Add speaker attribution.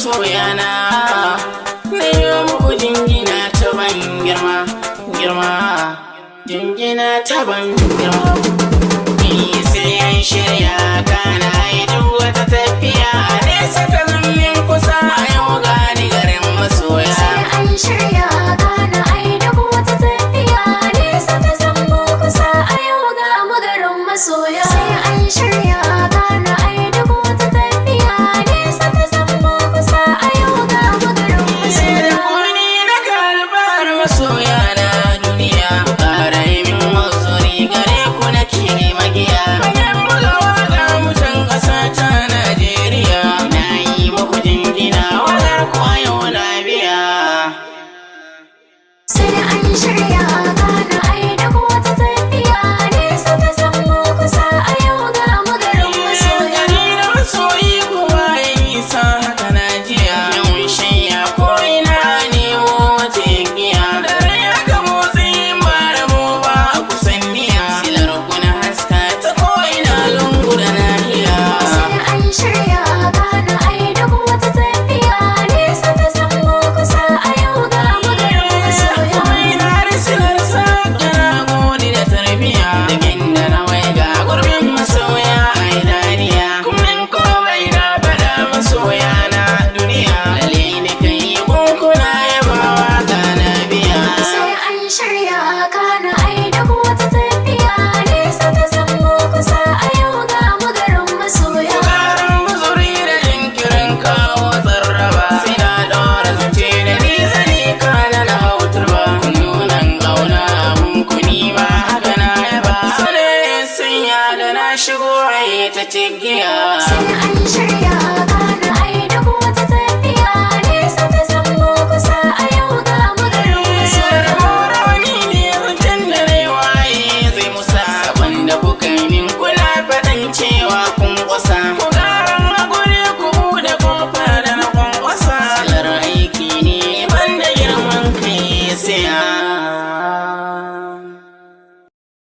Speaker 1: masoyana, na yi muku jingina ta ban girma, girma, jingina ta ban girma. Ni sai an shirya kana yi duk wata tafiya, nesa ta zammin kusa a yau gani garin masoya.
Speaker 2: Sai an shirya kana ai duk wata tafiya, nesa ta zammo kusa a yau ga mu garin masoya. Sai an shirya kana ai duk wata tafiya, nesa ta zammo kusa a yau ga mu garin masoya.
Speaker 1: Kuni na karbar masoya na duniya, ƙara yi min mazuri gare ku na ke magiya. Bayan bugawa ga mutan ƙasa ta Najeriya, na yi muku jingina wadar ku a yau na biya.
Speaker 2: Sai an shirya kana ai duk wata tafiya, nesa ta zammo kusa a yau ga mu garin masoya.
Speaker 1: Gari na masoyi kuma ya nisa haka na jiya. Yawan shanya ko ina nemo wata igiya. Dare aka motsi ba da mu ba a kusan niya. Silar kuna haska ta ko ina lungu da nahiya.
Speaker 2: Sai an shirya kana ai duk wata tafiya, nesa ta zammo kusa a yau ga mu garin masoya.
Speaker 1: Kuma ina da silar sa kana gode da tarbiya. Da ginda na wai ga gurbin masoya a idaniya. Kuma in komai na faɗa masoya na duniya. Lalle ni kan yi kunkuna yabawa ga na biya.
Speaker 2: Sai an shirya kana ai duk wata tafiya, nesa ta zammo kusa a yau ga mu garin masoya.
Speaker 1: Ƙarin muzuri da jinkirin kawo tsarraba. Sai na ɗora zance da ni zani kana na hautar ba. Kunnunan ƙauna abun kuni ma haka na yaba. Sane sanya da na shigo a ta cigiya.
Speaker 2: Sai an shirya